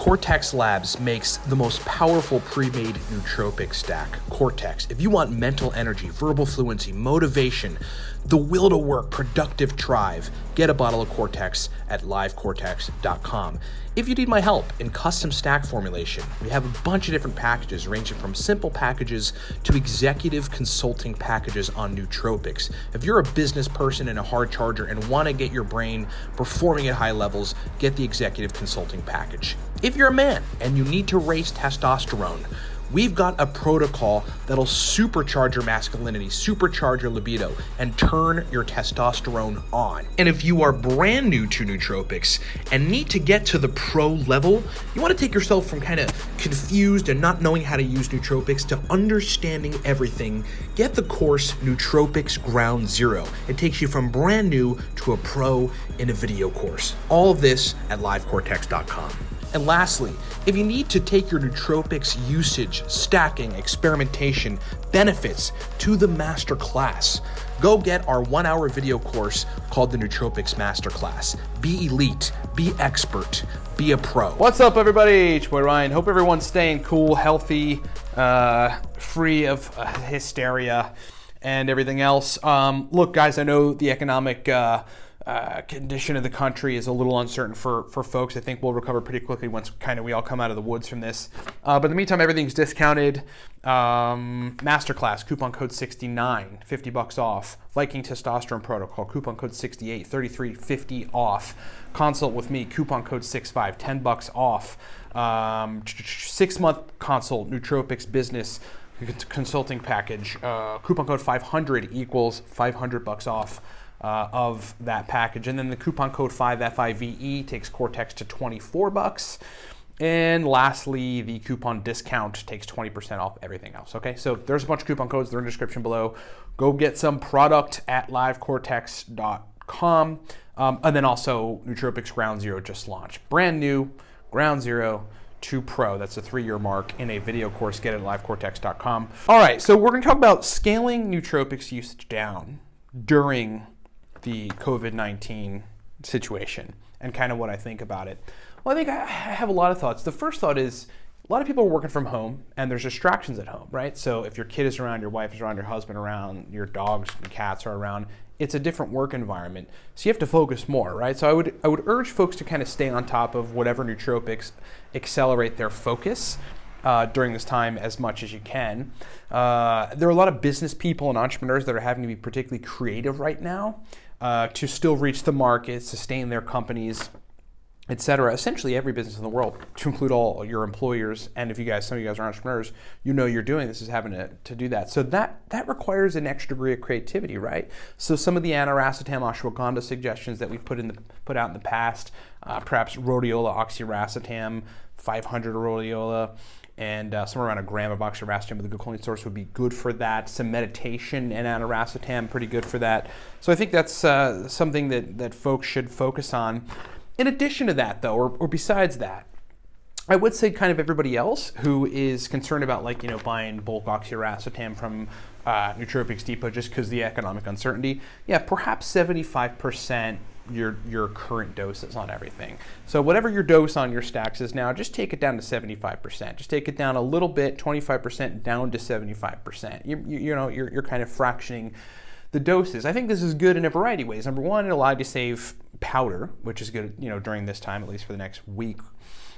Cortex Labs makes the most powerful pre-made nootropic stack, Cortex. If you want mental energy, verbal fluency, motivation, the will to work, productive drive, get a bottle of Cortex at livecortex.com. If you need my help in custom stack formulation, we have a bunch of different packages ranging from simple packages to executive consulting packages on nootropics. If you're a business person and a hard charger and want to get your brain performing at high levels, get the executive consulting package. If you're a man and you need to raise testosterone, we've got a protocol that'll supercharge your masculinity, supercharge your libido, and turn your testosterone on. And if you are brand new to nootropics and need to get to the pro level, you want to take yourself from kind of confused and not knowing how to use nootropics to understanding everything, get the course Nootropics Ground Zero. It takes you from brand new to a pro in a video course. All of this at livecortex.com. And lastly, if you need to take your nootropics usage, stacking, experimentation, benefits to the masterclass, go get our 1-hour video course called the Nootropics Masterclass. Be elite, be expert, be a pro. What's up, everybody? H-Boy Ryan. Hope everyone's staying cool, healthy, free of hysteria and everything else. Look, guys, I know the economic condition of the country is a little uncertain for folks. I think we'll recover pretty quickly once we all come out of the woods from this. But in the meantime, everything's discounted. Masterclass, coupon code 69, $50 off. Viking Testosterone Protocol, coupon code 68, $33.50 off. Consult with me, coupon code 65, $10 off. 6-month consult, Nootropics Business Consulting Package, coupon code 500 equals $500 off. Of that package. And then the coupon code 5FIVE takes Cortex to $24. And lastly, the coupon discount takes 20% off everything else. Okay, so there's a bunch of coupon codes. They're in the description below. Go get some product at livecortex.com. And then also Nootropics Ground Zero just launched. Brand new, Ground Zero to Pro. That's a 3-year mark in a video course. Get it at livecortex.com. All right, so we're going to talk about scaling nootropics usage down during the COVID-19 situation and kind of what I think about it. Well, I think I have a lot of thoughts. The first thought is a lot of people are working from home and there's distractions at home, right? So if your kid is around, your wife is around, your husband around, your dogs and cats are around, it's a different work environment. So you have to focus more, right? So I would urge folks to kind of stay on top of whatever nootropics accelerate their focus during this time as much as you can. There are a lot of business people and entrepreneurs that are having to be particularly creative right now to still reach the market, sustain their companies, etc. Essentially every business in the world, to include all your employers. And if some of you guys are entrepreneurs, you know you're doing this, is having to do that. So that requires an extra degree of creativity, right? So some of the aniracetam, ashwagandha suggestions that we've put out in the past, perhaps rhodiola, oxiracetam, 500 rhodiola, and somewhere around a gram of oxiracetam with a good choline source would be good for that. Some meditation and aniracetam, pretty good for that. So I think that's something that folks should focus on. In addition to that, though, or besides that, I would say kind of everybody else who is concerned about buying bulk oxiracetam from Nootropics Depot just because of the economic uncertainty, yeah, perhaps 75% your current doses on everything. So whatever your dose on your stacks is now, just take it down to 75%. Just take it down a little bit, 25% down to 75%. You're kind of fractioning the doses. I think this is good in a variety of ways. Number one, it allowed you to save powder, which is good, during this time, at least for the next week.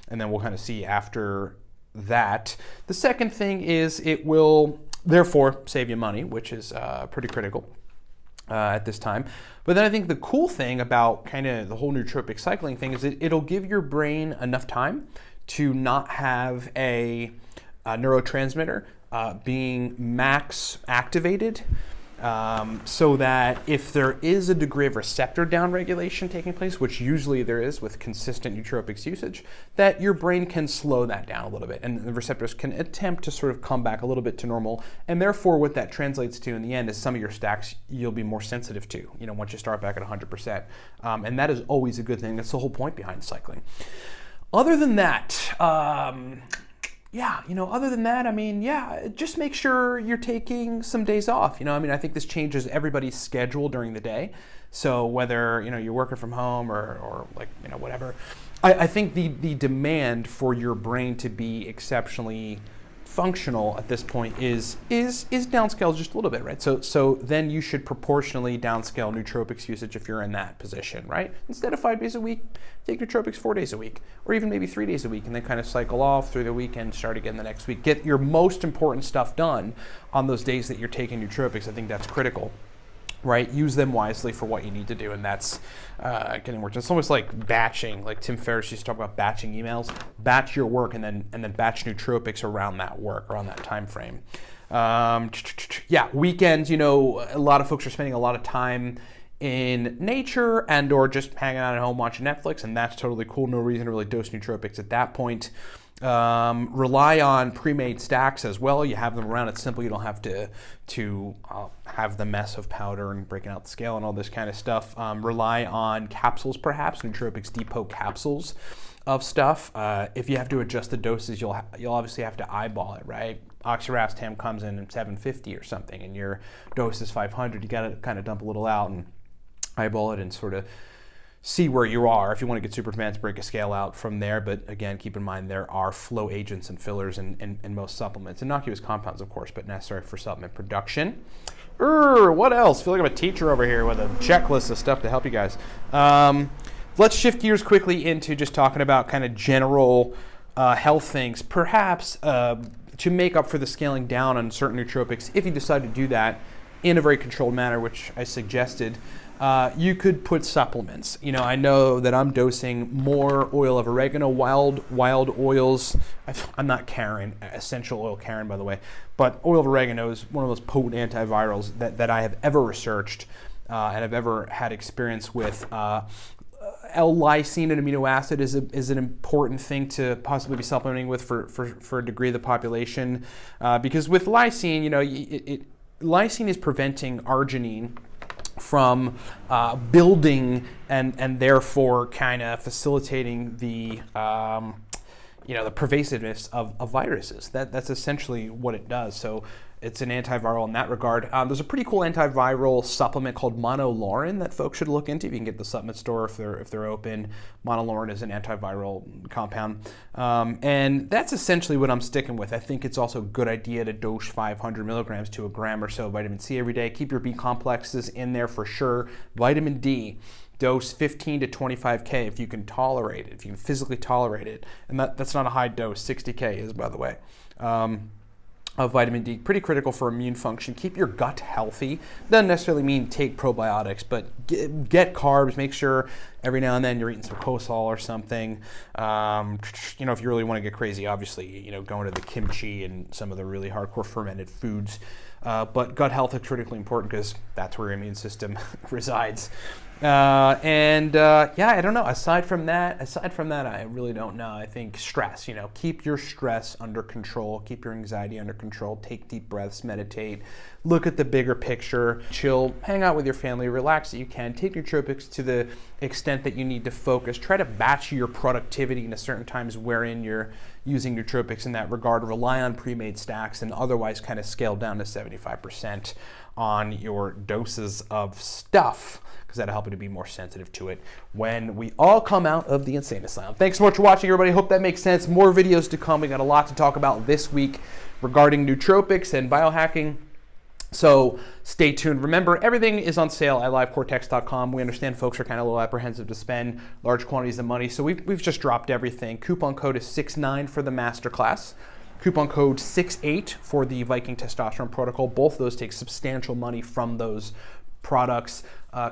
And then we'll kind of see after that. The second thing is it will therefore save you money, which is pretty critical at this time. But then I think the cool thing about kind of the whole nootropic cycling thing is it'll give your brain enough time to not have a neurotransmitter being max activated, so that if there is a degree of receptor downregulation taking place, which usually there is with consistent nootropics usage, that your brain can slow that down a little bit and the receptors can attempt to sort of come back a little bit to normal. And therefore what that translates to in the end is some of your stacks you'll be more sensitive to, once you start back at 100%. And that is always a good thing. That's the whole point behind cycling. Other than that, yeah, other than that, I mean, yeah, just make sure you're taking some days off. I think this changes everybody's schedule during the day. So whether, you're working from home or like, whatever, I think the demand for your brain to be exceptionally functional at this point is downscaled just a little bit, right? So then you should proportionally downscale nootropics usage if you're in that position, right? Instead of 5 days a week, take nootropics 4 days a week, or even maybe 3 days a week, and then kind of cycle off through the weekend, start again the next week. Get your most important stuff done on those days that you're taking nootropics. I think that's critical. Right, use them wisely for what you need to do, and that's getting work. It's almost like batching. Like Tim Ferriss used to talk about batching emails. Batch your work, and then batch nootropics around that work, around that time frame. Yeah, weekends. A lot of folks are spending a lot of time in nature and or just hanging out at home watching Netflix, and that's totally cool. No reason to really dose nootropics at that point. Rely on pre-made stacks as well. You have them around. It's simple. You don't have to have the mess of powder and breaking out the scale and all this kind of stuff. Rely on capsules, perhaps Nootropics Depot capsules of stuff. If you have to adjust the doses, you'll obviously have to eyeball it, right? Oxirastam comes in at 750 or something, and your dose is 500. You got to kind of dump a little out and eyeball it and sort of see where you are. If you want to get super advanced, break a scale out from there. But again, keep in mind there are flow agents and fillers in most supplements. Innocuous compounds, of course, but necessary for supplement production. What else? I feel like I'm a teacher over here with a checklist of stuff to help you guys. Let's shift gears quickly into just talking about kind of general health things. Perhaps to make up for the scaling down on certain nootropics, if you decide to do that in a very controlled manner, which I suggested, you could put supplements. I know that I'm dosing more oil of oregano, wild oils. I'm not Karen, essential oil Karen, by the way, but oil of oregano is one of those potent antivirals that I have ever researched and have ever had experience with. L-lysine, an amino acid, is an important thing to possibly be supplementing with for a degree of the population, because with lysine, lysine is preventing arginine from building and therefore kind of facilitating the the pervasiveness of viruses. That's essentially what it does. So it's an antiviral in that regard. There's a pretty cool antiviral supplement called monolaurin that folks should look into. You can get the supplement store if they're open. Monolaurin is an antiviral compound. And that's essentially what I'm sticking with. I think it's also a good idea to dose 500 milligrams to a gram or so of vitamin C every day. Keep your B complexes in there for sure. Vitamin D, dose 15 to 25K if you can tolerate it, if you can physically tolerate it. And that's not a high dose, 60K is, by the way. Of vitamin D, pretty critical for immune function. Keep your gut healthy. Doesn't necessarily mean take probiotics, but get carbs. Make sure every now and then you're eating some kosal or something. If you really want to get crazy, obviously, going to the kimchi and some of the really hardcore fermented foods. But gut health is critically important because that's where your immune system resides. I don't know. Aside from that, I really don't know. I think stress, keep your stress under control, keep your anxiety under control, take deep breaths, meditate, look at the bigger picture, chill, hang out with your family, relax that you can, take nootropics to the extent that you need to focus, try to batch your productivity into certain times wherein you're using nootropics in that regard, rely on pre-made stacks, and otherwise kind of scale down to 75% on your doses of stuff, because that'll help you to be more sensitive to it when we all come out of the insane asylum. Thanks so much for watching, everybody. Hope that makes sense. More videos to come. We got a lot to talk about this week regarding nootropics and biohacking. So stay tuned. Remember, everything is on sale at livecortex.com. We understand folks are kind of a little apprehensive to spend large quantities of money, so we've just dropped everything. Coupon code is 69 for the masterclass. Coupon code 68 for the Viking Testosterone Protocol. Both of those take substantial money from those products.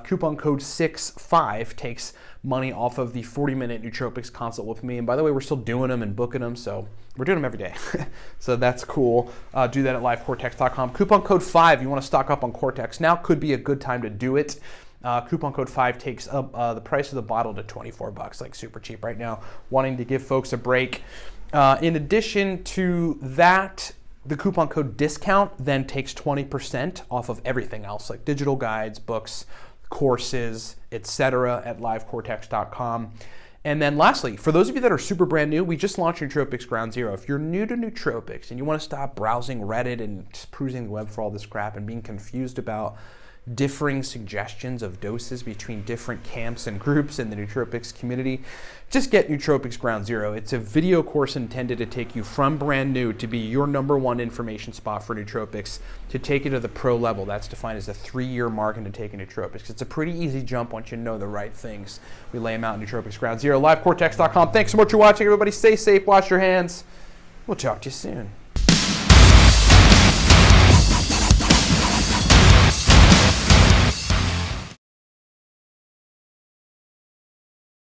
Coupon code 65 takes money off of the 40-minute nootropics consult with me. And by the way, we're still doing them and booking them, so we're doing them every day. So that's cool. Do that at livecortex.com. Coupon code 5, you want to stock up on Cortex. Now could be a good time to do it. Coupon code 5 takes up the price of the bottle to $24, like super cheap right now. Wanting to give folks a break. In addition to that, the coupon code discount then takes 20% off of everything else, like digital guides, books, courses, etc. at livecortex.com. And then lastly, for those of you that are super brand new, we just launched Nootropics Ground Zero. If you're new to nootropics and you want to stop browsing Reddit and just perusing the web for all this crap and being confused about differing suggestions of doses between different camps and groups in the nootropics community, just get Nootropics Ground Zero. It's a video course intended to take you from brand new to be your #1 information spot for nootropics, to take you to the pro level. That's defined as a 3-year mark into taking nootropics. It's a pretty easy jump once you know the right things. We lay them out in Nootropics Ground Zero. LiveCortex.com. Thanks so much for watching, everybody. Stay safe, wash your hands. We'll talk to you soon.